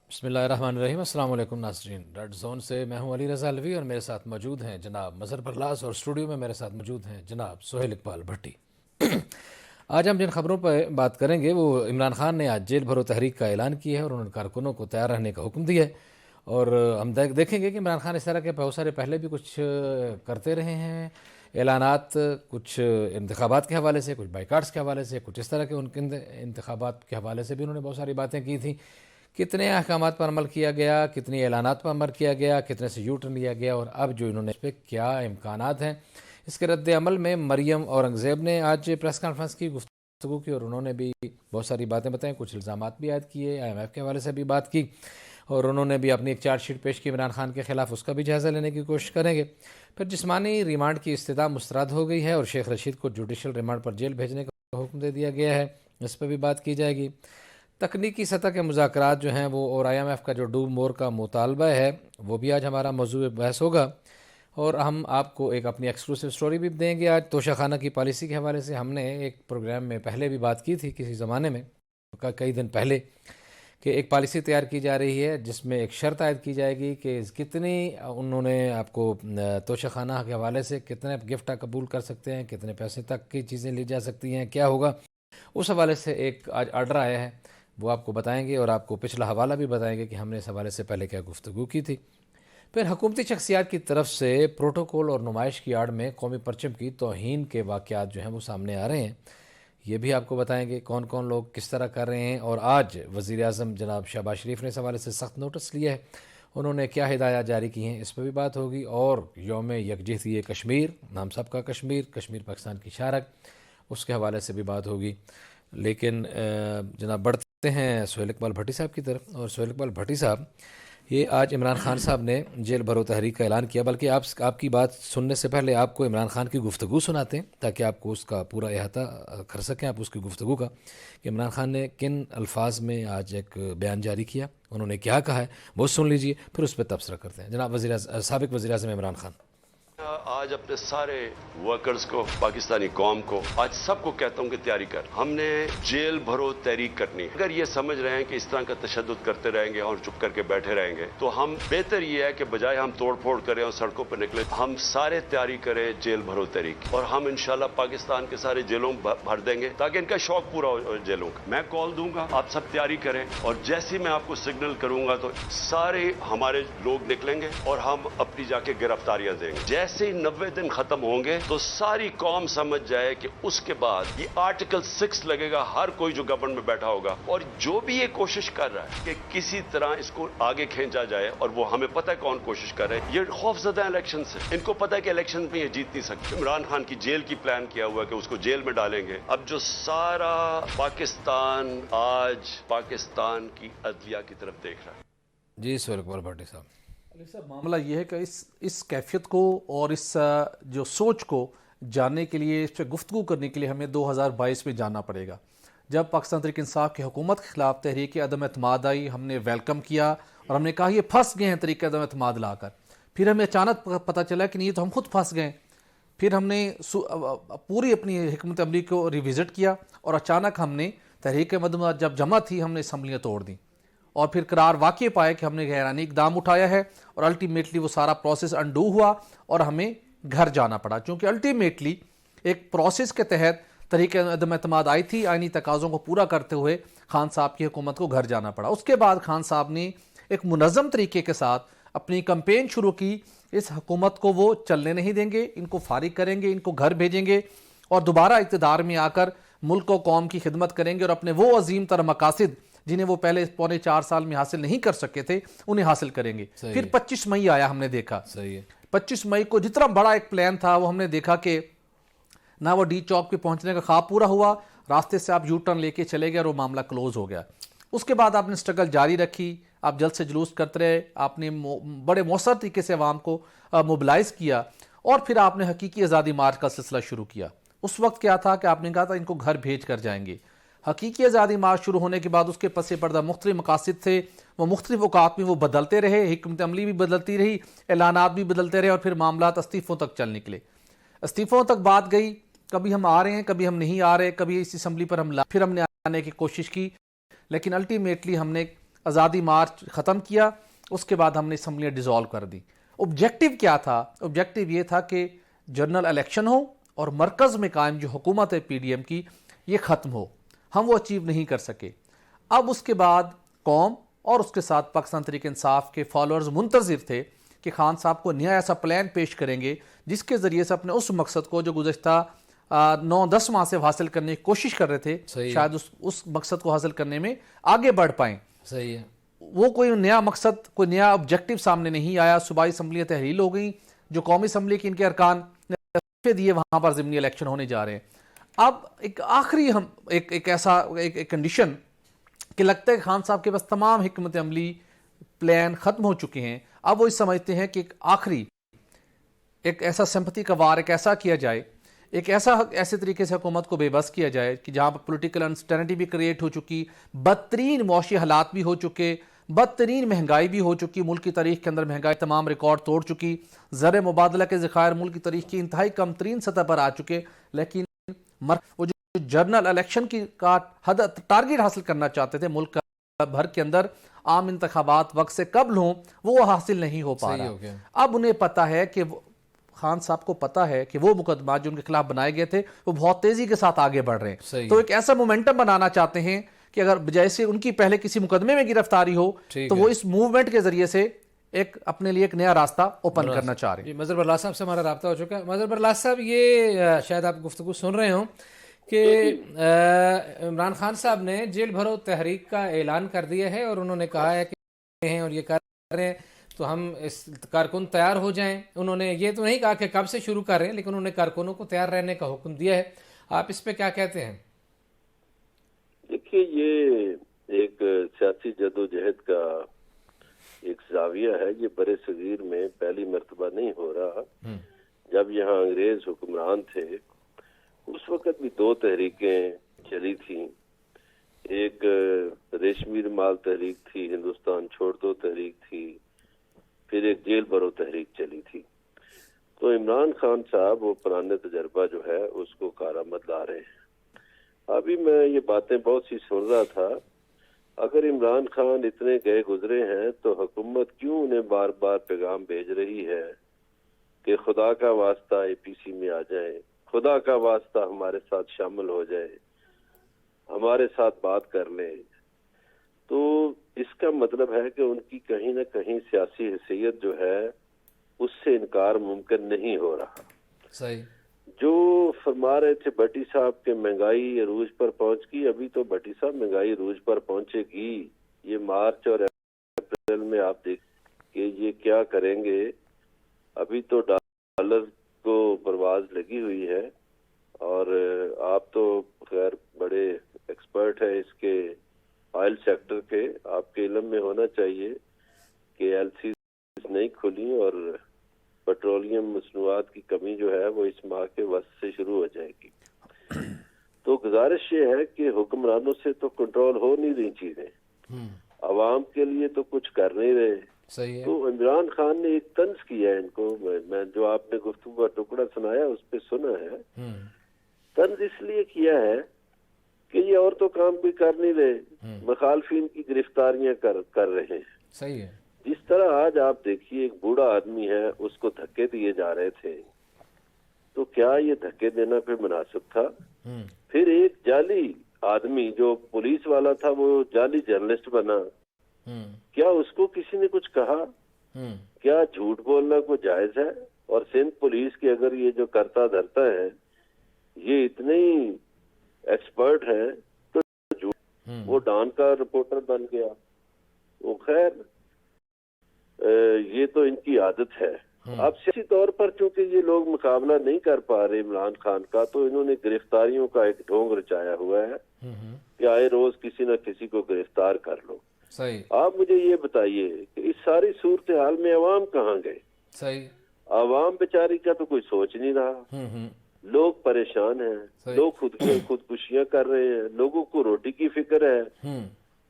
بسم اللہ الرحمن الرحیم۔ السلام علیکم ناظرین، ریڈ زون سے میں ہوں علی رضا الوی اور میرے ساتھ موجود ہیں جناب مظہر پرلاز، اور اسٹوڈیو میں میرے ساتھ موجود ہیں جناب سہیل اقبال بھٹی۔ آج ہم جن خبروں پر بات کریں گے وہ عمران خان نے آج جیل بھرو تحریک کا اعلان کیا ہے اور انہوں نے کارکنوں کو تیار رہنے کا حکم دیا ہے، اور ہم دیکھیں گے کہ عمران خان اس طرح کے بہت سارے پہلے بھی کچھ کرتے رہے ہیں اعلانات، کچھ انتخابات کے حوالے سے، کچھ بائیکاٹس کے حوالے سے، کچھ اس طرح کے ان کے انتخابات کے حوالے سے بھی انہوں نے بہت ساری باتیں کی تھیں۔ کتنے احکامات پر عمل کیا گیا، کتنے اعلانات پر عمل کیا گیا، کتنے سے یو ٹرن لیا گیا، اور اب جو انہوں نے اس پہ کیا امکانات ہیں۔ اس کے رد عمل میں مریم اورنگزیب نے آج پریس کانفرنس کی، گفتگو کی، اور انہوں نے بھی بہت ساری باتیں بتائیں، کچھ الزامات بھی عائد کیے، آئی ایم ایف کے حوالے سے بھی بات کی، اور انہوں نے بھی اپنی ایک چارج شیٹ پیش کی عمران خان کے خلاف، اس کا بھی جائزہ لینے کی کوشش کریں گے۔ پھر جسمانی ریمانڈ کی استدعا مسترد ہو گئی ہے اور شیخ رشید کو جوڈیشل ریمانڈ پر جیل بھیجنے کا حکم دے دیا گیا ہے، اس پہ بھی بات کی جائے گی۔ تکنیکی سطح کے مذاکرات جو ہیں وہ، اور آئی ایم ایف کا جو ڈو مور کا مطالبہ ہے، وہ بھی آج ہمارا موضوع بحث ہوگا، اور ہم آپ کو ایک اپنی ایکسکلوسیو سٹوری بھی دیں گے آج توشہ خانہ کی پالیسی کے حوالے سے۔ ہم نے ایک پروگرام میں پہلے بھی بات کی تھی کسی زمانے میں، کئی دن پہلے، کہ ایک پالیسی تیار کی جا رہی ہے جس میں ایک شرط عائد کی جائے گی کہ کتنی انہوں نے آپ کو توشہ خانہ کے حوالے سے کتنے گفٹ قبول کر سکتے ہیں، کتنے پیسے تک کی چیزیں لی جا سکتی ہیں، کیا ہوگا۔ اس حوالے سے ایک آج آرڈر آیا ہے، وہ آپ کو بتائیں گے، اور آپ کو پچھلا حوالہ بھی بتائیں گے کہ ہم نے اس حوالے سے پہلے کیا گفتگو کی تھی۔ پھر حکومتی شخصیات کی طرف سے پروٹوکول اور نمائش کی آڑ میں قومی پرچم کی توہین کے واقعات جو ہیں وہ سامنے آ رہے ہیں، یہ بھی آپ کو بتائیں گے کون کون لوگ کس طرح کر رہے ہیں۔ اور آج وزیر اعظم جناب شہباز شریف نے اس حوالے سے سخت نوٹس لیا ہے، انہوں نے کیا ہدایات جاری کی ہیں، اس پہ بھی بات ہوگی۔ اور یوم یکجہتی کشمیر، ہم سب کا کشمیر، کشمیر پاکستان کی شارک، اس کے حوالے سے بھی بات ہوگی۔ لیکن جناب بڑھتے ہیں سہیل اقبال بھٹی صاحب کی طرف، اور سہیل اقبال بھٹی صاحب، یہ آج عمران خان صاحب نے جیل بھرو تحریک کا اعلان کیا، بلکہ آپ کی بات سننے سے پہلے آپ کو عمران خان کی گفتگو سناتے ہیں تاکہ آپ کو اس کا پورا احاطہ کر سکیں آپ اس کی گفتگو کا، کہ عمران خان نے کن الفاظ میں آج ایک بیان جاری کیا، انہوں نے کیا کہا ہے، وہ سن لیجئے، پھر اس پہ تبصرہ کرتے ہیں۔ جناب سابق وزیر اعظم عمران خان۔ آج اپنے سارے ورکرز کو، پاکستانی قوم کو، آج سب کو کہتا ہوں کہ تیاری کر، ہم نے جیل بھرو تحریک کرنی ہے۔ اگر یہ سمجھ رہے ہیں کہ اس طرح کا تشدد کرتے رہیں گے اور چپ کر کے بیٹھے رہیں گے، تو ہم بہتر یہ ہے کہ بجائے ہم توڑ پھوڑ کریں اور سڑکوں پر نکلیں، ہم سارے تیاری کریں جیل بھرو تحریک، اور ہم انشاءاللہ پاکستان کے سارے جیلوں بھر دیں گے تاکہ ان کا شوق پورا ہو جیلوں کا۔ میں کال دوں گا، آپ سب تیاری کریں، اور جیسے میں آپ کو سگنل کروں گا تو سارے ہمارے لوگ نکلیں گے اور ہم اپنی جا کے گرفتاریاں دیں گے۔ جیسے ہی 90 دن ختم ہوں گے تو ساری قوم سمجھ جائے کہ اس کے بعد یہ آرٹیکل 6 لگے گا ہر کوئی جو گورنمنٹ میں بیٹھا ہوگا، اور جو بھی یہ کوشش کر رہا ہے کہ کسی طرح اس کو آگے کھینچا جائے، اور وہ ہمیں پتہ ہے کون کوشش کر رہے ہیں، یہ خوف زدہ الیکشن سے، ان کو پتہ ہے کہ الیکشن میں یہ جیت نہیں سکتے۔ عمران خان کی جیل کی پلان کیا ہوا ہے کہ اس کو جیل میں ڈالیں گے۔ اب جو سارا پاکستان آج پاکستان کی عدلیہ کی طرف دیکھ رہا ہے۔ جی سہیل اقبال بھٹی صاحب۔ علی صاحب، معاملہ یہ ہے کہ اس کیفیت کو اور اس جو سوچ کو جاننے کے لیے، اس پہ گفتگو کرنے کے لیے ہمیں 2022 میں جانا پڑے گا۔ جب پاکستان تحریک انصاف کی حکومت کے خلاف تحریک عدم اعتماد آئی، ہم نے ویلکم کیا اور ہم نے کہا یہ پھنس گئے ہیں تحریک عدم اعتماد لا کر۔ پھر ہمیں اچانک پتہ چلا کہ نہیں، تو ہم خود پھنس گئے۔ پھر ہم نے پوری اپنی حکمت عملی کو ریوزٹ کیا، اور اچانک ہم نے تحریک عدم جب جمع تھی، ہم نے اسمبلیاں توڑ دیں، اور پھر قرار واقع پائے کہ ہم نے غیرانی اقدام اٹھایا ہے، اور الٹیمیٹلی وہ سارا پروسیس انڈو ہوا اور ہمیں گھر جانا پڑا، چونکہ الٹیمیٹلی ایک پروسیس کے تحت تحریک عدم اعتماد آئی تھی، آئینی تقاضوں کو پورا کرتے ہوئے خان صاحب کی حکومت کو گھر جانا پڑا۔ اس کے بعد خان صاحب نے ایک منظم طریقے کے ساتھ اپنی کمپین شروع کی، اس حکومت کو وہ چلنے نہیں دیں گے، ان کو فارغ کریں گے، ان کو گھر بھیجیں گے، اور دوبارہ اقتدار میں آ کر ملک و قوم کی خدمت کریں گے، اور اپنے وہ عظیم تر مقاصد جنہیں وہ پہلے 4.25 سال میں حاصل نہیں کر سکے تھے، انہیں حاصل کریں گے۔ پھر 25 مئی آیا، ہم نے دیکھا 25 مئی کو جتنا بڑا ایک پلان تھا، وہ ہم نے دیکھا کہ نہ وہ ڈی چوک پہ پہنچنے کا خواب پورا ہوا، راستے سے آپ یو ٹرن لے کے چلے گئے اور وہ معاملہ کلوز ہو گیا۔ اس کے بعد آپ نے سٹرگل جاری رکھی، آپ جلد سے جلوس کرتے رہے، آپ نے بڑے مؤثر طریقے سے عوام کو موبلائز کیا، اور پھر آپ نے حقیقی آزادی مارچ کا سلسلہ شروع کیا۔ اس وقت کیا تھا کہ آپ نے کہا تھا ان کو گھر بھیج کر جائیں گے۔ حقیقی آزادی مارچ شروع ہونے کے بعد اس کے پس پردہ مختلف مقاصد تھے، وہ مختلف اوقات میں وہ بدلتے رہے، حکمت عملی بھی بدلتی رہی، اعلانات بھی بدلتے رہے، اور پھر معاملات استعفوں تک چل نکلے۔ استعفوں تک بات گئی، کبھی ہم آ رہے ہیں، کبھی ہم نہیں آ رہے، کبھی اس اسمبلی پر پھر ہم نے آنے کی کوشش کی، لیکن الٹیمیٹلی ہم نے آزادی مارچ ختم کیا، اس کے بعد ہم نے اسمبلیاں ڈیزالو کر دی۔ آبجیکٹیو کیا تھا؟ آبجیکٹیو یہ تھا کہ جنرل الیکشن ہو اور مرکز میں قائم جو حکومت ہے پی ڈی ایم کی یہ ختم ہو، ہم وہ اچیو نہیں کر سکے۔ اب اس کے بعد قوم اور اس کے ساتھ پاکستان تحریک انصاف کے فالوورز منتظر تھے کہ خان صاحب کو نیا ایسا پلان پیش کریں گے جس کے ذریعے سے اپنے اس مقصد کو جو گزشتہ 9-10 ماہ سے حاصل کرنے کی کوشش کر رہے تھے، شاید اس مقصد کو حاصل کرنے میں آگے بڑھ پائیں۔ صحیح ہے، وہ کوئی نیا مقصد، کوئی نیا آبجیکٹیو سامنے نہیں آیا۔ صوبائی اسمبلیاں تحلیل ہو گئیں، جو قومی اسمبلی کے ان کے ارکان نے دیے وہاں پر ضمنی الیکشن ہونے جا رہے ہیں۔ اب ایک آخری ایک ایسا کنڈیشن کہ لگتا ہے کہ خان صاحب کے پاس تمام حکمت عملی پلان ختم ہو چکے ہیں، اب وہ سمجھتے ہیں کہ ایک آخری ایک ایسا سمپتی کا وار ایک ایسا کیا جائے، ایک ایسے طریقے سے حکومت کو بے بس کیا جائے کہ جہاں پر پولیٹیکل انسٹینٹی بھی کریٹ ہو چکی، بدترین معاشی حالات بھی ہو چکے، بدترین مہنگائی بھی ہو چکی، ملک کی تاریخ کے اندر مہنگائی تمام ریکارڈ توڑ چکی، زر مبادلہ کے ذخائر ملک کی تاریخ کی انتہائی کم ترین سطح پر آ چکے، لیکن وہ جو جنرل الیکشن کی ٹارگیٹ حاصل کرنا چاہتے تھے ملک بھر کے اندر عام انتخابات وقت سے قبل ہوں، وہ حاصل نہیں ہو پا رہا۔ اب انہیں پتا ہے کہ خان صاحب کو پتا ہے کہ وہ مقدمات جو ان کے خلاف بنائے گئے تھے وہ بہت تیزی کے ساتھ آگے بڑھ رہے ہیں، تو ایک ایسا مومنٹم بنانا چاہتے ہیں کہ اگر جیسے ان کی پہلے کسی مقدمے میں گرفتاری ہو تو وہ اس موومنٹ کے ذریعے سے ایک اپنے لیے ایک نیا راستہ اوپن کرنا چاہ رہے ہیں۔ مظہر برلاس صاحب سے ہمارا رابطہ ہو چکا ہے۔ مظہر برلاس صاحب، یہ شاید آپ گفتگو سن رہے ہوں کہ عمران خان صاحب نے جیل بھرو تحریک کا اعلان کر دیا ہے اور انہوں نے کہا ہے کہ ہیں اور یہ کر رہے ہیں تو ہم اس کارکن تیار ہو جائیں۔ انہوں نے یہ تو نہیں کہا کہ کب سے شروع کر رہے ہیں، لیکن انہوں نے کارکنوں کو تیار رہنے کا حکم دیا ہے۔ آپ اس پہ کیا کہتے ہیں؟ دیکھیے، یہ ایک سیاسی جدوجہد کا ایک زاویہ ہے، یہ برے صغیر میں پہلی مرتبہ نہیں ہو رہا۔ جب یہاں انگریز حکمران تھے اس وقت بھی 2 تحریکیں چلی تھیں، ایک ریشمی رومال تحریک تھی، ہندوستان چھوڑ دو تحریک تھی، پھر ایک جیل بھرو تحریک چلی تھی۔ تو عمران خان صاحب وہ پرانے تجربہ جو ہے اس کو کارآمد لا رہے ہیں۔ ابھی میں یہ باتیں بہت سی سن رہا تھا، اگر عمران خان اتنے گئے گزرے ہیں تو حکومت کیوں انہیں بار بار پیغام بھیج رہی ہے کہ خدا کا واسطہ اے پی سی میں آ جائیں، خدا کا واسطہ ہمارے ساتھ شامل ہو جائے، ہمارے ساتھ بات کر لیں؟ تو اس کا مطلب ہے کہ ان کی کہیں نہ کہیں سیاسی حیثیت جو ہے اس سے انکار ممکن نہیں ہو رہا۔ صحیح۔ جو فرما رہے تھے بھٹی صاحب کے مہنگائی عروج پر پہنچ گئی، ابھی تو بھٹی صاحب مہنگائی عروج پر پہنچے گی۔ یہ مارچ اور اپریل میں آپ دیکھ کہ یہ کیا کریں گے۔ ابھی تو ڈالر کو پرواز لگی ہوئی ہے، اور آپ تو خیر بڑے ایکسپرٹ ہیں اس کے آئل سیکٹر کے، آپ کے علم میں ہونا چاہیے کہ ایل سی نہیں کھلی اور پیٹرولیم مصنوعات کی کمی جو ہے وہ اس ماہ کے وسط سے شروع ہو جائے گی۔ تو گزارش یہ ہے کہ حکمرانوں سے تو کنٹرول ہو نہیں رہی چیزیں، عوام کے لیے تو کچھ کر نہیں رہے۔ صحیح ہے۔ تو عمران خان نے ایک طنز کیا ہے ان کو، میں جو آپ نے گفتگو کا ٹکڑا سنایا اس پہ سنا ہے، طنز اس لیے کیا ہے کہ یہ اور تو کام کوئی کر نہیں رہے، مخالفین کی گرفتاریاں کر رہے ہیں۔ صحیح ہے۔ جس طرح آج آپ دیکھیے ایک بوڑھا آدمی ہے، اس کو دھکے دیے جا رہے تھے، تو کیا یہ دھکے دینا پھر مناسب تھا؟ پھر ایک جعلی آدمی جو پولیس والا تھا وہ جعلی جرنلسٹ بنا، کیا اس کو کسی نے کچھ کہا؟ کیا جھوٹ بولنا کو جائز ہے؟ اور سندھ پولیس کی اگر یہ جو کرتا دھرتا ہے یہ اتنے ہی ایکسپرٹ ہے تو وہ ڈان کا رپورٹر بن گیا۔ وہ خیر یہ تو ان کی عادت ہے۔ اب سیاسی طور پر چونکہ یہ لوگ مقابلہ نہیں کر پا رہے عمران خان کا، تو انہوں نے گرفتاریوں کا ایک ڈھونگ رچایا ہوا ہے کہ آئے روز کسی نہ کسی کو گرفتار کر لو۔ صحیح۔ آپ مجھے یہ بتائیے کہ اس ساری صورتحال میں عوام کہاں گئے؟ صحیح۔ عوام بیچاری کا تو کوئی سوچ نہیں رہا، لوگ پریشان ہیں، لوگ خودکشیاں کر رہے ہیں، لوگوں کو روٹی کی فکر ہے،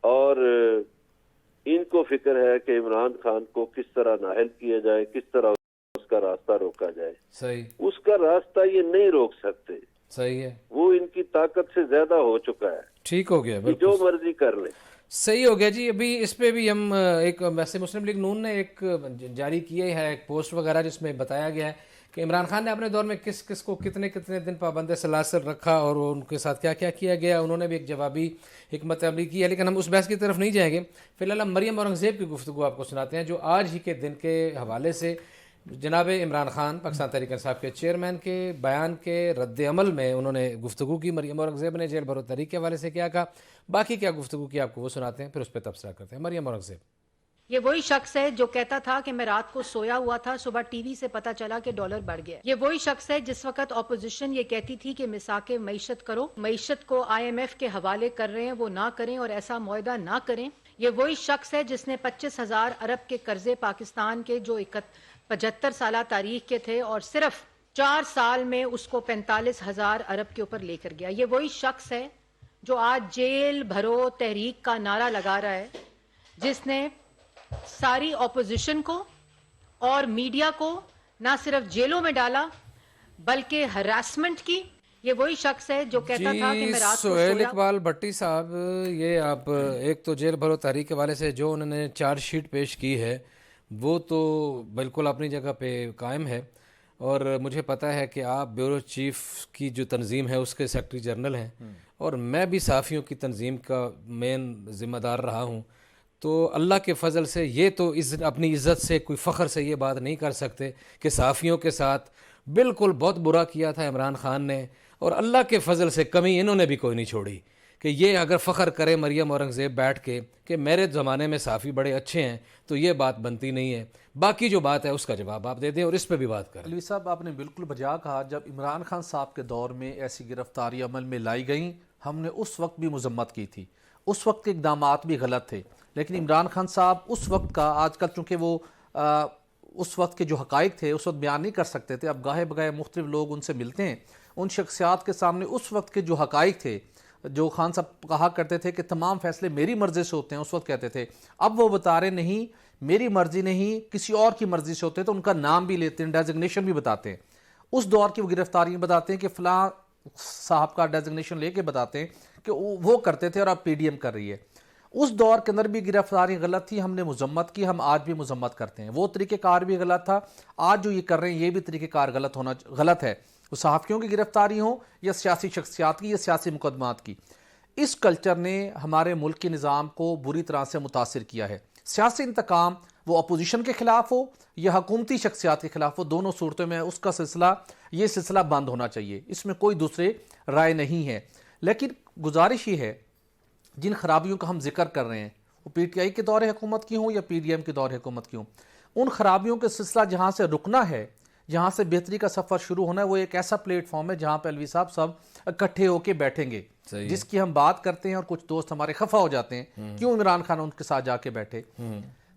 اور ان کو فکر ہے کہ عمران خان کو کس طرح نااہل کیا جائے، کس طرح اس کا راستہ روکا جائے۔ صحیح۔ اس کا راستہ یہ نہیں روک سکتے، صحیح ہے۔ وہ ان کی طاقت سے زیادہ ہو چکا ہے، ٹھیک ہو گیا، جو مرضی کر لیں۔ صحیح ہو گیا جی. ابھی اس پہ بھی ہم ایک ویسے مسلم لیگ نون نے ایک جاری کیا ہے ایک پوسٹ وغیرہ جس میں بتایا گیا ہے کہ عمران خان نے اپنے دور میں کس کس کو کتنے کتنے دن پابند سلاسل رکھا اور ان کے ساتھ کیا کیا کیا گیا. انہوں نے بھی ایک جوابی حکمت عملی کی ہے، لیکن ہم اس بحث کی طرف نہیں جائیں گے. فی الحال ہم مریم اورنگزیب کی گفتگو آپ کو سناتے ہیں جو آج ہی کے دن کے حوالے سے جناب عمران خان پاکستان تحریک انصاف کے چیئرمین کے بیان کے رد عمل میں انہوں نے گفتگو کی. مریم اورنگزیب نے جیل بھرو تحریک کے حوالے سے کیا کہا، باقی کیا گفتگو کی آپ کو وہ سناتے ہیں، پھر اس پہ تبصرہ کرتے ہیں. مریم اورنگزیب. یہ وہی شخص ہے جو کہتا تھا کہ میں رات کو سویا ہوا تھا، صبح ٹی وی سے پتا چلا کہ ڈالر بڑھ گیا. یہ وہی شخص ہے جس وقت اپوزیشن یہ کہتی تھی کہ مساک معیشت کرو، معیشت کو IMF کے حوالے کر رہے ہیں، وہ نہ کریں اور ایسا معاہدہ نہ کریں. یہ وہی شخص ہے جس نے 25,000 ارب کے قرضے پاکستان کے جو 75 سالہ تاریخ کے تھے اور صرف 4 سال میں اس کو 45,000 ارب کے اوپر لے کر گیا. یہ وہی شخص ہے جو آج جیل بھرو تحریک کا نعرہ لگا رہا ہے، جس نے ساری اپوزیشن کو اور میڈیا کو نہ صرف جیلوں میں ڈالا بلکہ ہراسمنٹ کی. یہ وہی شخص ہے جو کہتا تھا کہ میں رات کو سہیل سویا. اقبال بھٹی صاحب، یہ آپ ایک تو جیل بھرو تحریک کے حوالے سے جو انہوں نے چارج شیٹ پیش کی ہے وہ تو بالکل اپنی جگہ پہ قائم ہے، اور مجھے پتہ ہے کہ آپ بیورو چیف کی جو تنظیم ہے اس کے سیکرٹری جنرل ہیں، اور میں بھی صحافیوں کی تنظیم کا مین ذمہ دار رہا ہوں. تو اللہ کے فضل سے یہ تو اپنی عزت سے کوئی فخر سے یہ بات نہیں کر سکتے کہ صحافیوں کے ساتھ بالکل بہت برا کیا تھا عمران خان نے، اور اللہ کے فضل سے کمی انہوں نے بھی کوئی نہیں چھوڑی. کہ یہ اگر فخر کرے مریم اورنگزیب بیٹھ کے کہ میرے زمانے میں صحافی بڑے اچھے ہیں، تو یہ بات بنتی نہیں ہے. باقی جو بات ہے اس کا جواب آپ دے دیں اور اس پہ بھی بات کریں. علوی صاحب، آپ نے بالکل بجا کہا. جب عمران خان صاحب کے دور میں ایسی گرفتاری عمل میں لائی گئیں، ہم نے اس وقت بھی مذمت کی تھی، اس وقت کے اقدامات بھی غلط تھے. لیکن عمران خان صاحب اس وقت کا، آج کل چونکہ وہ اس وقت کے جو حقائق تھے اس وقت بیان نہیں کر سکتے تھے، اب گاہے بگاہے مختلف لوگ ان سے ملتے ہیں، ان شخصیات کے سامنے اس وقت کے جو حقائق تھے، جو خان صاحب کہا کرتے تھے کہ تمام فیصلے میری مرضی سے ہوتے ہیں، اس وقت کہتے تھے. اب وہ بتا رہے نہیں میری مرضی نہیں، کسی اور کی مرضی سے ہوتے ہیں، تو ان کا نام بھی لیتے ہیں، ڈیزگنیشن بھی بتاتے ہیں. اس دور کی وہ گرفتاریاں بتاتے ہیں کہ فلاں صاحب کا ڈیزگنیشن لے کے بتاتے ہیں کہ وہ کرتے تھے اور اب PDM کر رہی ہے. اس دور کے اندر بھی گرفتاری غلط تھی، ہم نے مذمت کی، ہم آج بھی مذمت کرتے ہیں. وہ طریقہ کار بھی غلط تھا، آج جو یہ کر رہے ہیں یہ بھی طریقہ کار غلط ہے. وہ صحافیوں کی گرفتاری ہوں یا سیاسی شخصیات کی یا سیاسی مقدمات کی. اس کلچر نے ہمارے ملک کے نظام کو بری طرح سے متاثر کیا ہے. سیاسی انتقام وہ اپوزیشن کے خلاف ہو یا حکومتی شخصیات کے خلاف ہو، دونوں صورتوں میں اس کا یہ سلسلہ بند ہونا چاہیے. اس میں کوئی دوسرے رائے نہیں ہے. لیکن گزارش یہ ہے، جن خرابیوں کا ہم ذکر کر رہے ہیں وہ PTI کے دور حکومت کی ہوں یا PDM کے دور حکومت کی ہوں، ان خرابیوں کے سلسلہ جہاں سے رکنا ہے، جہاں سے بہتری کا سفر شروع ہونا ہے، وہ ایک ایسا پلیٹ فارم ہے جہاں پہ علوی صاحب سب اکٹھے ہو کے بیٹھیں گے، جس کی ہم بات کرتے ہیں. اور کچھ دوست ہمارے خفا ہو جاتے ہیں کیوں عمران خان ان کے ساتھ جا کے بیٹھے.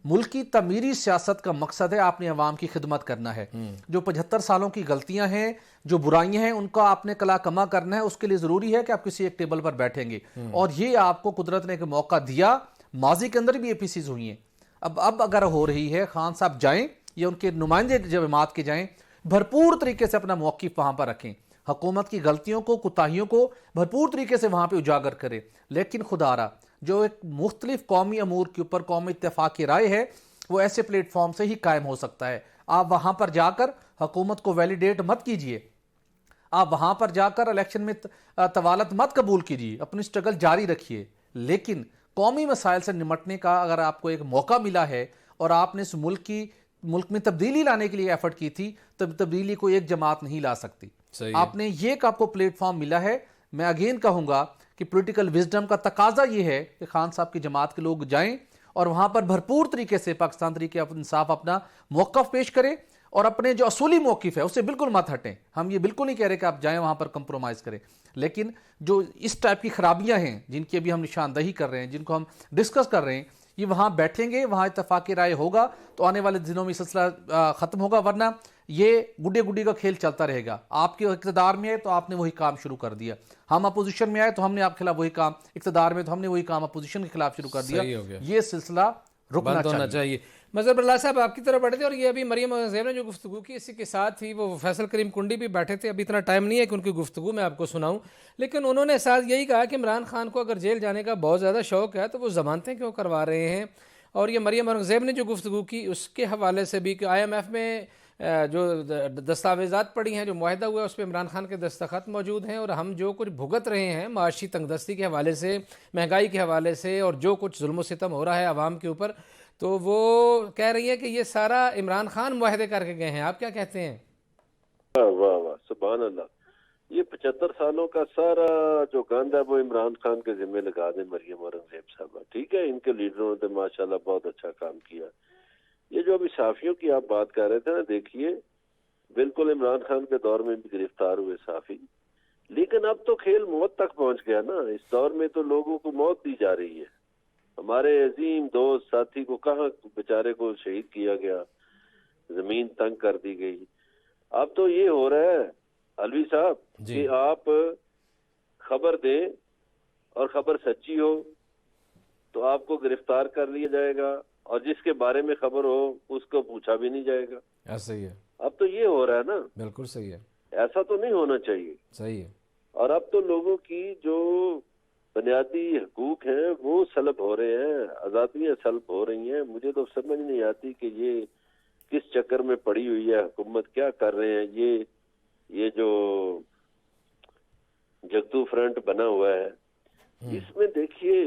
ملک کی تعمیری سیاست کا مقصد ہے آپ نے عوام کی خدمت کرنا ہے. جو 75 سالوں کی غلطیاں ہیں، جو برائیاں ہیں، ان کا آپ نے کلا کما کرنا ہے. اس کے لیے ضروری ہے کہ آپ کسی ایک ٹیبل پر بیٹھیں گے، اور یہ آپ کو قدرت نے ایک موقع دیا. ماضی کے اندر بھی APCs ہوئی ہیں، اب اگر ہو رہی ہے، خان صاحب جائیں یا ان کے نمائندے جماعت کے جائیں، بھرپور طریقے سے اپنا موقف وہاں پر رکھیں، حکومت کی غلطیوں کو، کوتاہیوں کو بھرپور طریقے سے وہاں پہ اجاگر کرے. لیکن خدا را جو ایک مختلف قومی امور کے اوپر قومی اتفاق کی رائے ہے، وہ ایسے پلیٹ فارم سے ہی قائم ہو سکتا ہے. آپ وہاں پر جا کر حکومت کو ویلیڈیٹ مت کیجئے، آپ وہاں پر جا کر الیکشن میں طوالت مت قبول کیجئے، اپنی سٹرگل جاری رکھیے. لیکن قومی مسائل سے نمٹنے کا اگر آپ کو ایک موقع ملا ہے اور آپ نے اس ملک میں تبدیلی لانے کے لیے ایفرٹ کی تھی، تب تبدیلی کو ایک جماعت نہیں لا سکتی. آپ نے یہ ایک آپ کو پلیٹ فارم ملا ہے. میں اگین کہوں گا کہ پولیٹیکل وزڈم کا تقاضا یہ ہے کہ خان صاحب کی جماعت کے لوگ جائیں اور وہاں پر بھرپور طریقے سے پاکستان تحریک انصاف اپنا موقف پیش کریں، اور اپنے جو اصولی موقف ہے اسے بالکل مت ہٹیں. ہم یہ بالکل نہیں کہہ رہے کہ آپ جائیں وہاں پر کمپرومائز کریں، لیکن جو اس ٹائپ کی خرابیاں ہیں جن کی ابھی ہم نشاندہی کر رہے ہیں، جن کو ہم ڈسکس کر رہے ہیں، یہ وہاں بیٹھیں گے، وہاں اتفاق رائے ہوگا تو آنے والے دنوں میں سلسلہ ختم ہوگا. ورنہ یہ گڈی کا کھیل چلتا رہے گا. آپ کے اقتدار میں آئے تو آپ نے وہی کام شروع کر دیا، ہم اپوزیشن میں آئے تو ہم نے آپ کے خلاف وہی کام، اقتدار میں تو ہم نے وہی کام اپوزیشن کے خلاف شروع کر دیا. یہ سلسلہ رکنا بند ہونا چاہیے. مظہر برلا صاحب آپ کی طرف بڑھے تھے اور یہ ابھی مریم زیب نے جو گفتگو کی اسی کے ساتھ ہی وہ فیصل کریم کنڈی بھی بیٹھے تھے. ابھی اتنا ٹائم نہیں ہے کہ ان کی گفتگو میں آپ کو سناؤں, لیکن انہوں نے ساتھ یہی کہا کہ عمران خان کو اگر جیل جانے کا بہت زیادہ شوق ہے تو وہ ضمانتیں کیوں کروا رہے ہیں. اور یہ مریم اورنگزیب نے جو گفتگو کی اس کے حوالے سے بھی کہ آئی ایم ایف میں جو دستاویزات پڑی ہیں, جو معاہدہ ہوا ہے اس پہ عمران خان کے دستخط موجود ہیں, اور ہم جو کچھ بھگت رہے ہیں معاشی تنگ دستی کے حوالے سے, مہنگائی کے حوالے سے, اور جو کچھ ظلم و ستم ہو رہا ہے عوام کے اوپر, تو وہ کہہ رہی ہیں کہ یہ سارا عمران خان معاہدے کر کے گئے ہیں. آپ کیا کہتے ہیں؟ واہ واہ واہ سبحان اللہ. یہ 75 سالوں کا سارا جو گند ہے وہ عمران خان کے ذمہ لگا دیں مریم اورنگزیب صاحبہ. ٹھیک ہے, ان کے لیڈروں نے ماشاءاللہ بہت اچھا کام کیا. یہ جو ابھی صحافیوں کی آپ بات کر رہے تھے نا, دیکھیے بالکل عمران خان کے دور میں بھی گرفتار ہوئے صحافی, لیکن اب تو کھیل موت تک پہنچ گیا نا. اس دور میں تو لوگوں کو موت دی جا رہی ہے. ہمارے عظیم دوست ساتھی کو کہاں بیچارے کو شہید کیا گیا, زمین تنگ کر دی گئی. اب تو یہ ہو رہا ہے علوی صاحب کہ آپ خبر دیں اور خبر سچی ہو تو آپ کو گرفتار کر لیا جائے گا, اور جس کے بارے میں خبر ہو اس کو پوچھا بھی نہیں جائے گا. ایسا ہی ہے. اب تو یہ ہو رہا ہے نا. بالکل صحیح ہے. ایسا تو نہیں ہونا چاہیے. صحیح ہے. اور اب تو لوگوں کی جو بنیادی حقوق ہیں وہ سلب ہو رہے ہیں, آزادیاں سلب ہو رہی ہیں. مجھے تو سمجھ نہیں آتی کہ یہ کس چکر میں پڑی ہوئی ہے حکومت, کیا کر رہے ہیں. یہ جو جگتو فرنٹ بنا ہوا ہے, اس میں دیکھیے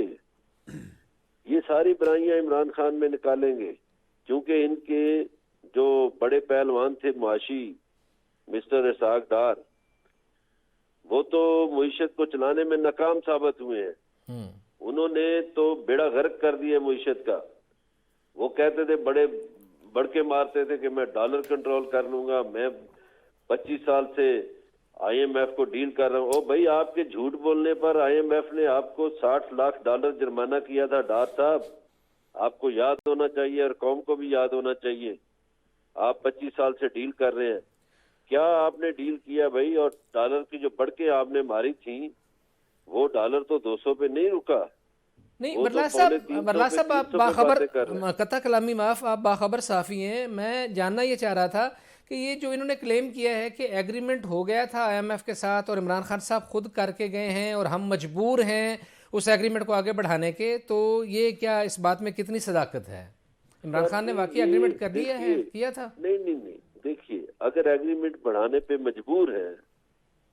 یہ ساری برائیاں عمران خان میں نکالیں گے, کیونکہ ان کے جو بڑے پہلوان تھے معاشی مسٹر اسحاق ڈار, وہ تو معیشت کو چلانے میں ناکام ثابت ہوئے ہیں. انہوں نے تو بیڑا غرق کر دیا معیشت کا. وہ کہتے تھے, بڑے بڑھ کے مارتے تھے کہ میں ڈالر کنٹرول کر لوں گا, میں 25 سال سے آئی ایم ایف کو ڈیل کر رہا ہوں. او بھائی, آپ کے جھوٹ بولنے پر آئی ایم ایف نے آپ کو $60 لاکھ جرمانہ کیا تھا. ڈار صاحب, آپ کو یاد ہونا چاہیے اور قوم کو بھی یاد ہونا چاہیے. آپ 25 سال سے ڈیل کر رہے ہیں, کیا آپ نے ڈیل کیا بھائی؟ اور ڈالر کی جو بڑھ کے آپ نے ماری تھی, وہ ڈالر تو 200 پہ نہیں رکا. نہیں برلا صاحب آپ باخبر, قطع کلامی معاف, آپ باخبر صحافی ہیں. میں جاننا یہ چاہ رہا تھا کہ یہ جو انہوں نے کلیم کیا ہے کہ ایگریمنٹ ہو گیا تھا آئی ایم ایف کے ساتھ اور عمران خان صاحب خود کر کے گئے ہیں اور ہم مجبور ہیں اس ایگریمنٹ کو آگے بڑھانے کے, تو یہ کیا اس بات میں کتنی صداقت ہے؟ عمران خان نے واقعی ایگریمنٹ کر لیا ہے, کیا تھا؟ نہیں. دیکھیے, اگر ایگریمنٹ بڑھانے پہ مجبور ہیں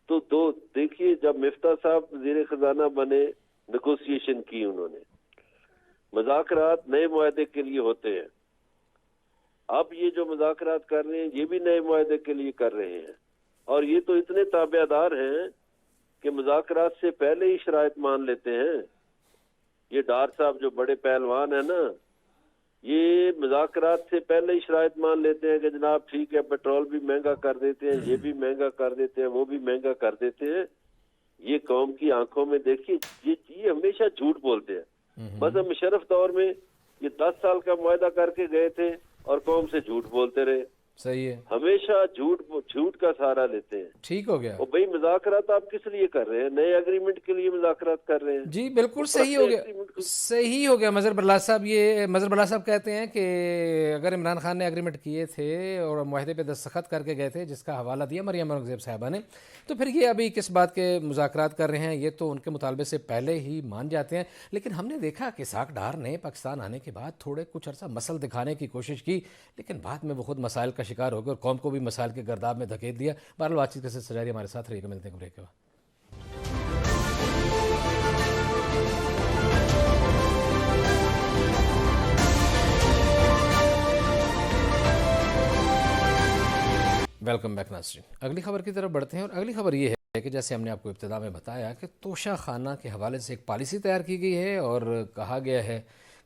تو دیکھیے جب مفتاح صاحب وزیر خزانہ بنے, نیگوسیشن کی انہوں نے. مذاکرات نئے معاہدے کے لیے ہوتے ہیں. اب یہ جو مذاکرات کر رہے ہیں یہ بھی نئے معاہدے کے لیے کر رہے ہیں, اور یہ تو اتنے تابع دار ہیں کہ مذاکرات سے پہلے ہی شرائط مان لیتے ہیں. یہ ڈار صاحب جو بڑے پہلوان ہیں نا, یہ مذاکرات سے پہلے ہی شرائط مان لیتے ہیں کہ جناب ٹھیک ہے, پیٹرول بھی مہنگا کر دیتے ہیں, یہ بھی مہنگا کر دیتے ہیں, وہ بھی مہنگا کر دیتے ہیں. یہ قوم کی آنکھوں میں دیکھیے یہ ہمیشہ جھوٹ بولتے ہیں. بس مشرف دور میں یہ 10 سال کا معاہدہ کر کے گئے تھے اور قوم سے جھوٹ بولتے رہے. صحیح ہے. ہمیشہ جھوٹ کا سہارا لیتے ہیں. ٹھیک ہو گیا. اور بھائی مذاکرات آپ کس لیے کر رہے ہیں؟ نئے ایگریمنٹ کے لیے مذاکرات کر رہے ہیں. جی بالکل صحیح ہو گیا, صحیح ہو گیا. مظہر برلا صاحب, یہ مظہر برلا صاحب کہتے ہیں کہ اگر عمران خان نے ایگریمنٹ کیے تھے اور معاہدے پہ دستخط کر کے گئے تھے جس کا حوالہ دیا مریم اورنگزیب صاحبہ نے, تو پھر یہ ابھی کس بات کے مذاکرات کر رہے ہیں؟ یہ تو ان کے مطالبے سے پہلے ہی مان جاتے ہیں. لیکن ہم نے دیکھا کہ اسحاق ڈار نے پاکستان آنے کے بعد تھوڑے کچھ عرصہ مسل دکھانے کی کوشش کی, لیکن بعد میں وہ خود مسائل کا شکار ہو گئے اور قوم کو بھی مسائل کے گرداب میں دھکیل دیا. بہرحال بات چیت کے سلسلے جاری, ہمارے ساتھ رہیے گا, ملتے ہیں بریک کے بعد. ویلکم بیک ناظرین. اگلی خبر کی طرف بڑھتے ہیں, اور اگلی خبر یہ ہے کہ جیسے ہم نے آپ کو ابتدا میں بتایا کہ توشہ خانہ کے حوالے سے ایک پالیسی تیار کی گئی ہے اور کہا گیا ہے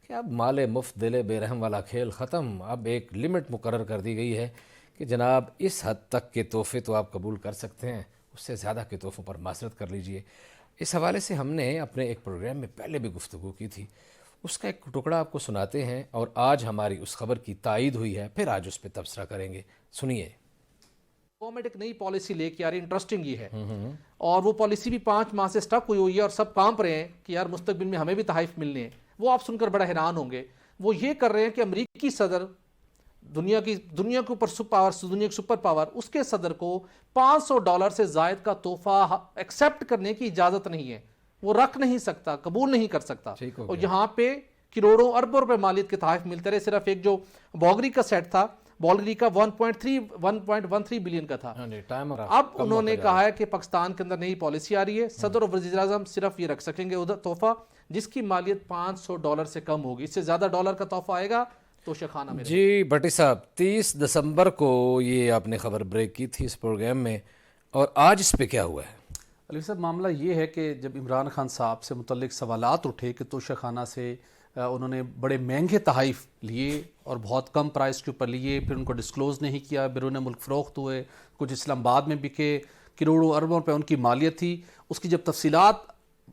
کہ اب مال مفت دل بے رحم والا کھیل ختم. اب ایک لمٹ مقرر کر دی گئی ہے کہ جناب اس حد تک کے تحفے تو آپ قبول کر سکتے ہیں, اس سے زیادہ کے تحفوں پر معذرت کر لیجئے. اس حوالے سے ہم نے اپنے ایک پروگرام میں پہلے بھی گفتگو کی تھی, اس کا ایک ٹکڑا آپ کو سناتے ہیں, اور آج ہماری اس خبر کی تائید ہوئی ہے, پھر آج اس پہ تبصرہ کریں گے. سنیے. گورنمنٹ ایک نئی پالیسی لے کے آ رہی ہے, انٹرسٹنگ یہ ہے, اور وہ پالیسی بھی 5 ماہ سے سٹک ہوئی ہے اور سب کام پر ہیں کہ یار مستقبل میں ہمیں بھی تحائف ملنے ہیں. وہ آپ سن کر بڑا حیران ہوں گے. وہ یہ کر رہے ہیں کہ امریکی صدر دنیا کے اوپر دنیا کی سپر پاور، اس کے صدر کو $500 سے زائد کا تحفہ ایکسیپٹ کرنے کی اجازت نہیں ہے، وہ رکھ نہیں سکتا، قبول نہیں کر سکتا. اور یہاں پہ کروڑوں اربوں روپے مالیت کے تحائف ملتے رہے. صرف ایک جو بولگری کا سیٹ تھا، بولگری کا 1.13 بلین کا تھا. اب انہوں نے کہا ہے کہ پاکستان کے اندر نئی پالیسی آ رہی ہے، صدر اور وزیر اعظم صرف یہ رکھ سکیں گے ادھر تحفہ جس کی مالیت $500 سے کم ہوگی. اس سے زیادہ ڈالر کا تحفہ آئے گا تو شیخانہ میں. جی بھٹی صاحب، 30 دسمبر کو یہ آپ نے خبر بریک کی تھی اس پروگرام میں، اور آج اس پہ کیا ہوا ہے؟ علی صاحب، معاملہ یہ ہے کہ جب عمران خان صاحب سے متعلق سوالات اٹھے کہ توشہ خانہ سے انہوں نے بڑے مہنگے تحائف لیے اور بہت کم پرائس کے اوپر لیے، پھر ان کو ڈسکلوز نہیں کیا، بیرون ملک فروخت ہوئے، کچھ اسلام آباد میں بکے، کروڑوں اربوں روپے ان کی مالیت تھی. اس کی جب تفصیلات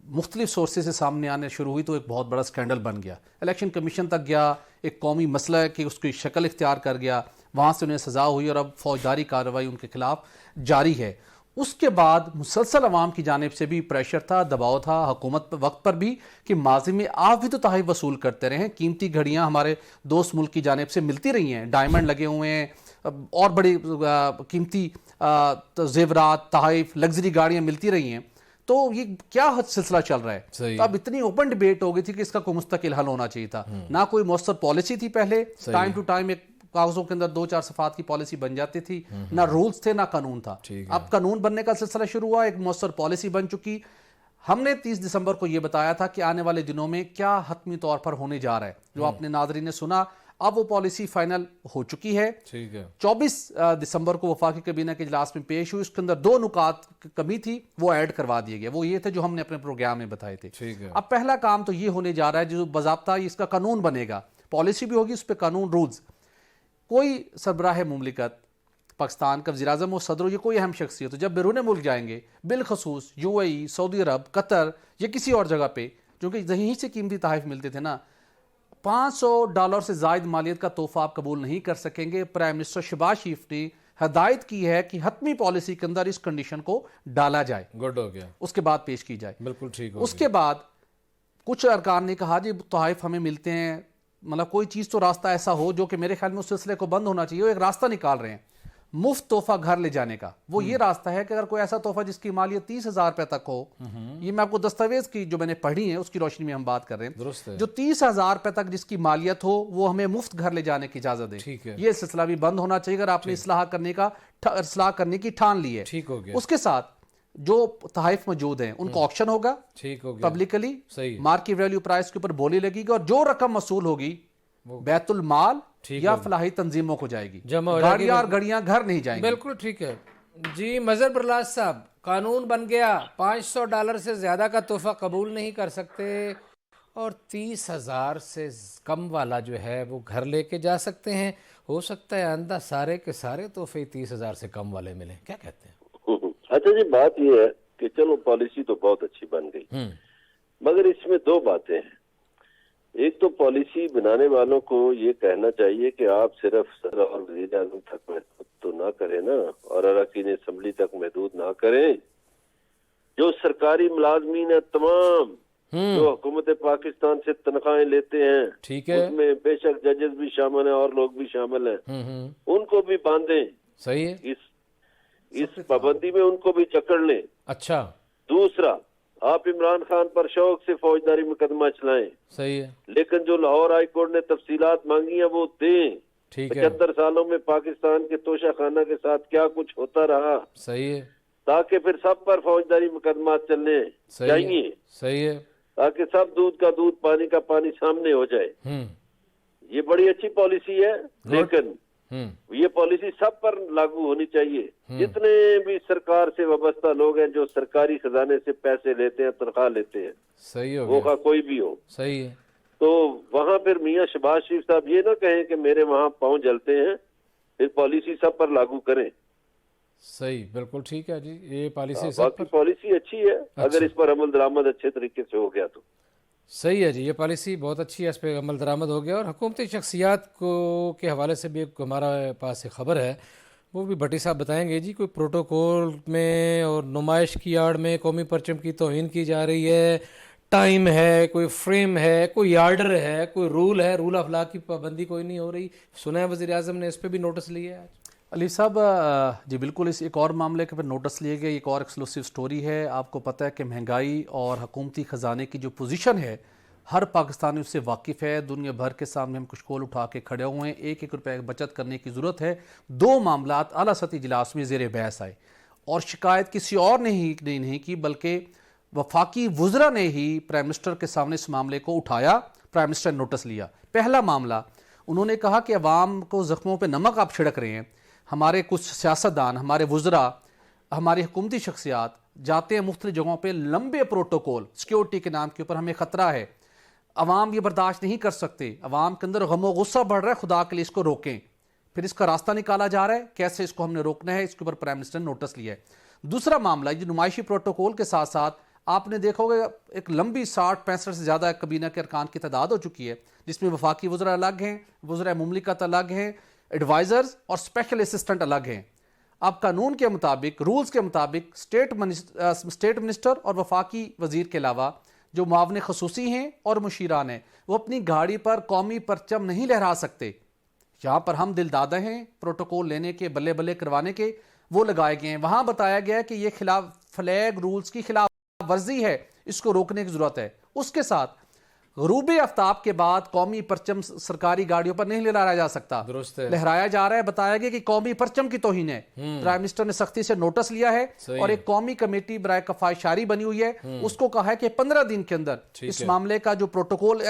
مختلف سورسز سے سامنے آنے شروع ہوئی تو ایک بہت بڑا سکینڈل بن گیا. الیکشن کمیشن تک گیا، ایک قومی مسئلہ ہے کہ اس کی شکل اختیار کر گیا، وہاں سے انہیں سزا ہوئی اور اب فوجداری کارروائی ان کے خلاف جاری ہے. اس کے بعد مسلسل عوام کی جانب سے بھی پریشر تھا، دباؤ تھا حکومت وقت پر بھی کہ ماضی میں آپ بھی تو تحائف وصول کرتے رہے ہیں. قیمتی گھڑیاں ہمارے دوست ملک کی جانب سے ملتی رہی ہیں، ڈائمنڈ لگے ہوئے ہیں اور بڑی قیمتی زیورات، تحائف، لگژری گاڑیاں ملتی رہی ہیں. تو یہ کیا سلسلہ چل رہا ہے؟ اب اتنی اوپن ڈیبیٹ ہو گئی تھی کہ اس کا کوئی مستقل حل ہونا چاہیے تھا. نہ کوئی مؤثر پالیسی تھی، پہلے ٹائم ٹو ٹائم ایک کاغذوں کے اندر 2-4 صفحات کی پالیسی بن جاتی تھی، نہ رولز تھے نہ قانون تھا. اب قانون بننے کا سلسلہ شروع ہوا، ایک مؤثر پالیسی بن چکی. ہم نے 30 دسمبر کو یہ بتایا تھا کہ آنے والے دنوں میں کیا حتمی طور پر ہونے جا رہا ہے، جو آپ نے ناظرین نے سنا. اب وہ پالیسی فائنل ہو چکی ہے. 24 دسمبر کو وفاقی کابینہ کے اجلاس میں پیش ہوئی. اس کے اندر 2 نکات کمی تھی، وہ ایڈ کروا دیے گئے. وہ یہ تھے جو ہم نے اپنے پروگرام میں بتائے تھے. اب پہلا کام تو یہ ہونے جا رہا ہے جو باضابطہ اس کا قانون بنے گا، پالیسی بھی ہوگی، اس پہ قانون رولز. کوئی سربراہ مملکت، پاکستان کا وزیر اعظم ہو، صدر ہو، یہ کوئی اہم شخصیت ہو، جب بیرون ملک جائیں گے، بالخصوص UAE، سعودی عرب، قطر یا کسی اور جگہ پہ، کیونکہ یہیں سے قیمتی تحائف ملتے تھے نا، $500 سے زائد مالیت کا تحفہ آپ قبول نہیں کر سکیں گے. پرائم منسٹر شہباز شریف نے ہدایت کی ہے کہ حتمی پالیسی کے اندر اس کنڈیشن کو ڈالا جائے. گڈ ہو گیا. اس کے بعد پیش کی جائے. بالکل ٹھیک. اس کے بعد کچھ ارکان نے کہا جی تحائف ہمیں ملتے ہیں، مطلب کوئی چیز تو راستہ ایسا ہو جو کہ میرے خیال میں اس سلسلے کو بند ہونا چاہیے. وہ ایک راستہ نکال رہے ہیں مفت تحفہ گھر لے جانے کا. وہ یہ راستہ ہے کہ اگر کوئی ایسا تحفہ جس کی مالیت 30,000 روپے تک ہو، یہ میں آپ کو دستاویز کی جو میں نے پڑھی ہیں اس کی روشنی میں ہم بات کر رہے ہیں، درست ہے، جو 30,000 روپے تک جس کی مالیت ہو وہ ہمیں مفت گھر لے جانے کی اجازت دے. یہ سلسلہ بھی بند ہونا چاہیے اگر آپ نے اصلاح کرنے کی ٹھان لی ہے. ٹھیک ہو گیا. اس کے ساتھ جو تحائف موجود ہیں ان کو آکشن ہوگا پبلکلی، مارکیٹ ویلیو پرائس کے اوپر بولی لگے گی، اور جو رقم موصول ہوگی بیت المال یا فلاحی تنظیموں کو جائے گی. گاڑیاں اور گھڑیاں گھر نہیں جائیں گی. بالکل ٹھیک ہے. جی مظہر برلاس صاحب، قانون بن گیا، $500 سے زیادہ کا تحفہ قبول نہیں کر سکتے، اور 30,000 سے کم والا جو ہے وہ گھر لے کے جا سکتے ہیں. ہو سکتا ہے آئندہ سارے کے سارے تحفے 30,000 سے کم والے ملیں. کیا کہتے ہیں؟ اچھا جی، بات یہ ہے کہ چلو پالیسی تو بہت اچھی بن گئی، مگر اس میں 2 باتیں ہیں. ایک تو پالیسی بنانے والوں کو یہ کہنا چاہیے کہ آپ صرف صدر اور وزیر اعظم تک محدود تو نہ کریں نا، اور اراکین اسمبلی تک محدود نہ کریں. جو سرکاری ملازمین ہیں تمام جو حکومت پاکستان سے تنخواہیں لیتے ہیں، اس میں بے شک ججز بھی شامل ہیں اور لوگ بھی شامل ہیں، ان کو بھی باندھیں. صحیح ہے. اس پابندی میں ان کو بھی جکڑ لیں. اچھا. دوسرا، آپ عمران خان پر شوق سے فوجداری مقدمہ چلائیں. صحیح ہے. لیکن جو لاہور ہائی کورٹ نے تفصیلات مانگی ہیں وہ دیں. 75 سالوں میں پاکستان کے توشہ خانہ کے ساتھ کیا کچھ ہوتا رہا. صحیح ہے. تاکہ پھر سب پر فوجداری مقدمات چلنے چاہیے. صحیح ہے. تاکہ سب دودھ کا دودھ پانی کا پانی سامنے ہو جائے. یہ بڑی اچھی پالیسی ہے، لیکن یہ پالیسی سب پر لاگو ہونی چاہیے. جتنے بھی سرکار سے وابستہ لوگ ہیں جو سرکاری خزانے سے پیسے لیتے ہیں، تنخواہ لیتے ہیں، صحیح ہو وہ کا کوئی بھی ہو. صحیح ہے. تو وہاں پھر میاں شہباز شریف صاحب یہ نہ کہیں کہ میرے وہاں پاؤں جلتے ہیں، پھر پالیسی سب پر لاگو کریں. صحیح، بالکل ٹھیک ہے جی. یہ پالیسی باقی پالیسی اچھی ہے اگر اس پر عمل درآمد اچھے طریقے سے ہو گیا تو. صحیح ہے جی. یہ پالیسی بہت اچھی ہے، اس پہ عمل درآمد ہو گیا. اور حکومتی شخصیات کو کے حوالے سے بھی ایک ہمارا پاس ایک خبر ہے، وہ بھی بھٹی صاحب بتائیں گے. جی کوئی پروٹوکول میں اور نمائش کی آڑ میں قومی پرچم کی توہین کی جا رہی ہے، ٹائم ہے, کوئی فریم ہے, کوئی آرڈر ہے, کوئی رول ہے, رول آف لا کی پابندی کوئی نہیں ہو رہی. سنا ہے وزیر اعظم نے اس پہ بھی نوٹس لیا ہے آج. علی صاحب جی بالکل, اس ایک اور معاملے کے پر نوٹس لیے گئے. ایک اور ایکسکلوسیو سٹوری ہے. آپ کو پتہ ہے کہ مہنگائی اور حکومتی خزانے کی جو پوزیشن ہے ہر پاکستانی اس سے واقف ہے. دنیا بھر کے سامنے ہم کچھ کول اٹھا کے کھڑے ہوئے ہیں. ایک ایک روپے بچت کرنے کی ضرورت ہے. دو معاملات اعلیٰ سطحی اجلاس میں زیر بحث آئے اور شکایت کسی اور نے ہی نہیں کی بلکہ وفاقی وزراء نے ہی پرائم منسٹر کے سامنے اس معاملے کو اٹھایا. پرائم منسٹر نے نوٹس لیا. پہلا معاملہ, انہوں نے کہا کہ عوام کو زخموں پہ نمک آپ چھڑک رہے ہیں. ہمارے کچھ سیاستدان, ہمارے وزراء, ہماری حکومتی شخصیات جاتے ہیں مختلف جگہوں پہ, لمبے پروٹوکول سیکیورٹی کے نام کے اوپر, ہمیں خطرہ ہے, عوام یہ برداشت نہیں کر سکتے, عوام کے اندر غم و غصہ بڑھ رہا ہے, خدا کے لیے اس کو روکیں. پھر اس کا راستہ نکالا جا رہا ہے, کیسے اس کو ہم نے روکنا ہے, اس کے اوپر پرائم منسٹر نے نوٹس لیا ہے. دوسرا معاملہ, یہ نمائشی پروٹوکول کے ساتھ ساتھ آپ نے دیکھا ہوگا ایک لمبی 60-65 سے زیادہ کابینہ کے ارکان کی تعداد ہو چکی ہے, جس میں وفاقی وزراء الگ ہیں, وزراء مملکت الگ ہیں, ایڈوائزرز اور اسپیشل اسسٹنٹ الگ ہیں. اب قانون کے مطابق, رولز کے مطابق اسٹیٹ منسٹر اور وفاقی وزیر کے علاوہ جو معاون خصوصی ہیں اور مشیران ہیں, وہ اپنی گاڑی پر قومی پرچم نہیں لہرا سکتے. یہاں پر ہم دل دادہ ہیں پروٹوکول لینے کے, بلے بلے کروانے کے, وہ لگائے گئے ہیں. وہاں بتایا گیا ہے کہ یہ خلاف فلیگ رولز کی خلاف ورزی ہے, اس کو روکنے کی ضرورت ہے. اس کے ساتھ غروب آفتاب کے بعد قومی پرچم سرکاری گاڑیوں پر نہیں لہرایا جا سکتا. درست ہے, لہرایا جا رہا ہے. بتایا گیا کہ قومی پرچم کی توہین ہے. پرائم منسٹر نے سختی سے نوٹس لیا ہے اور ایک قومی کمیٹی برائے کفایت شاری بنی ہوئی ہے. اس کو کہا ہے کہ 15 دن کے اندر اس معاملے کا جو پروٹوکول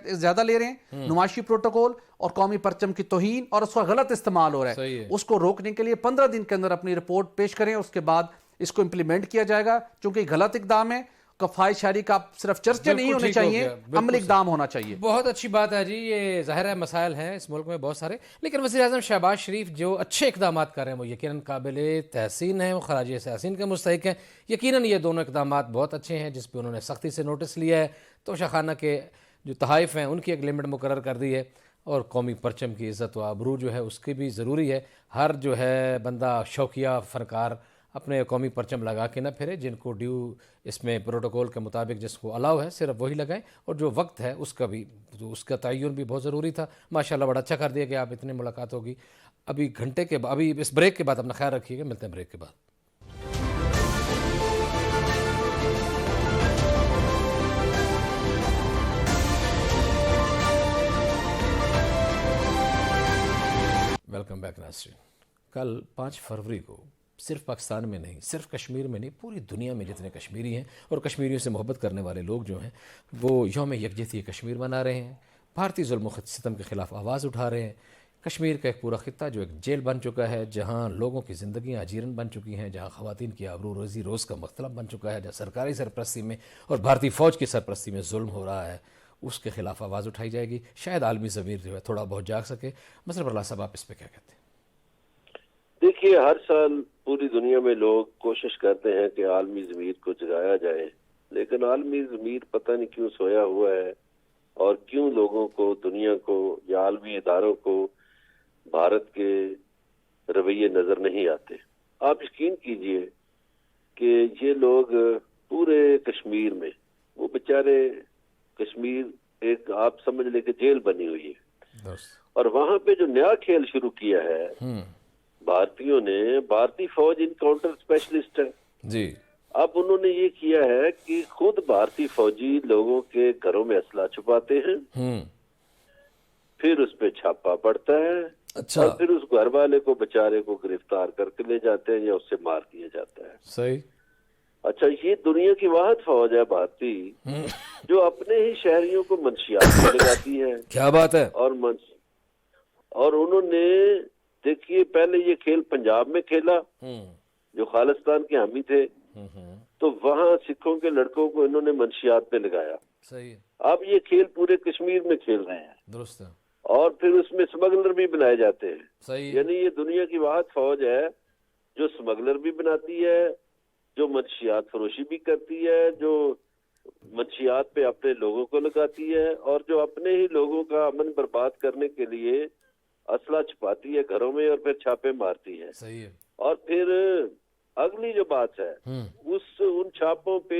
زیادہ لے رہے ہیں, نمائشی پروٹوکول اور قومی پرچم کی توہین اور اس کا غلط استعمال ہو رہا ہے, اس کو روکنے کے لیے 15 دن کے اندر اپنی رپورٹ پیش کریں. اس کے بعد اس کو امپلیمنٹ کیا جائے گا, چونکہ غلط اقدام ہے. کفایت شاری کا صرف چرچے نہیں ہونے چاہیے, عمل اقدام ہونا چاہیے. بہت اچھی بات ہے جی. یہ ظاہر ہے مسائل ہیں اس ملک میں بہت سارے, لیکن وزیر اعظم شہباز شریف جو اچھے اقدامات کر رہے ہیں وہ یقیناً قابل تحسین ہیں, وہ خراج تحسین کے مستحق ہیں. یقیناً یہ دونوں اقدامات بہت اچھے ہیں جس پہ انہوں نے سختی سے نوٹس لیا ہے. توشہ خانہ کے جو تحائف ہیں ان کی ایک لمٹ مقرر کر دی ہے, اور قومی پرچم کی عزت و آبرو جو ہے اس کی بھی ضروری ہے. ہر جو ہے بندہ شوقیہ فنکار اپنے قومی پرچم لگا کے نہ پھرے, جن کو ڈیو اس میں پروٹوکول کے مطابق جس کو الاؤ ہے صرف وہی لگائیں, اور جو وقت ہے اس کا بھی, اس کا تعین بھی بہت ضروری تھا. ماشاءاللہ بڑا اچھا کر دیا کہ آپ اتنے ملاقات ہوگی. ابھی گھنٹے کے بعد, ابھی اس بریک کے بعد اپنا خیال رکھیے گا, ملتے ہیں بریک کے بعد. ویلکم بیک ناظرین. کل 5 فروری کو صرف پاکستان میں نہیں, صرف کشمیر میں نہیں, پوری دنیا میں جتنے کشمیری ہیں اور کشمیریوں سے محبت کرنے والے لوگ جو ہیں وہ یوم یکجہتی کشمیر منا رہے ہیں. بھارتی ظلم و ستم کے خلاف آواز اٹھا رہے ہیں. کشمیر کا ایک پورا خطہ جو ایک جیل بن چکا ہے, جہاں لوگوں کی زندگیاں اجیرن بن چکی ہیں, جہاں خواتین کی آبرو روزی روز کا مختلف بن چکا ہے, جہاں سرکاری سرپرستی میں اور بھارتی فوج کی سرپرستی میں ظلم ہو رہا ہے, اس کے خلاف آواز اٹھائی جائے گی. شاید عالمی ضمیر جو ہے تھوڑا بہت جاگ سکے. مصر برلا صاحب, آپ اس پہ کیا کہتے ہیں؟ دیکھیے, ہر سال پوری دنیا میں لوگ کوشش کرتے ہیں کہ عالمی ضمیر کو جگایا جائے, لیکن عالمی ضمیر پتہ نہیں کیوں سویا ہوا ہے, اور کیوں لوگوں کو, دنیا کو یا عالمی اداروں کو بھارت کے رویے نظر نہیں آتے. آپ یقین کیجئے کہ یہ لوگ پورے کشمیر میں, وہ بیچارے, کشمیر ایک آپ سمجھ لیں کہ جیل بنی ہوئی ہے, اور وہاں پہ جو نیا کھیل شروع کیا ہے بھارتیوں نے, بھارتی فوج انکاؤنٹر اسپیشلسٹ ہے جی. اب انہوں نے یہ کیا ہے کہ خود بھارتی فوجی لوگوں کے گھروں میں اسلحہ چھپاتے ہیں, پھر اس پہ چھاپا پڑتا ہے, اور پھر اس گھر والے کو, بیچارے کو گرفتار کر کے لے جاتے ہیں یا اس سے مار دیا جاتا ہے. صحیح. اچھا, یہ دنیا کی واحد فوج ہے بھارتی جو اپنے ہی شہریوں کو منشیات میں لگاتی ہے. کیا بات ہے. اور انہوں نے, دیکھیے, پہلے یہ کھیل پنجاب میں کھیلا جو خالصتان کے حامی تھے, تو وہاں سکھوں کے لڑکوں کو انہوں نے منشیات پہ لگایا. صحیح. اب یہ کھیل پورے کشمیر میں کھیل رہے ہیں. درست ہے. اور پھر اس میں اسمگلر بھی بنائے جاتے ہیں. صحیح. یعنی یہ دنیا کی واحد فوج ہے جو اسمگلر بھی بناتی ہے, جو منشیات فروشی بھی کرتی ہے, جو منشیات پہ اپنے لوگوں کو لگاتی ہے, اور جو اپنے ہی لوگوں کا امن برباد کرنے کے لیے اسلحہ چھپاتی ہے گھروں میں اور پھر چھاپے مارتی ہے. صحیح ہے. اور پھر اگلی جو بات ہے, ان چھاپوں پہ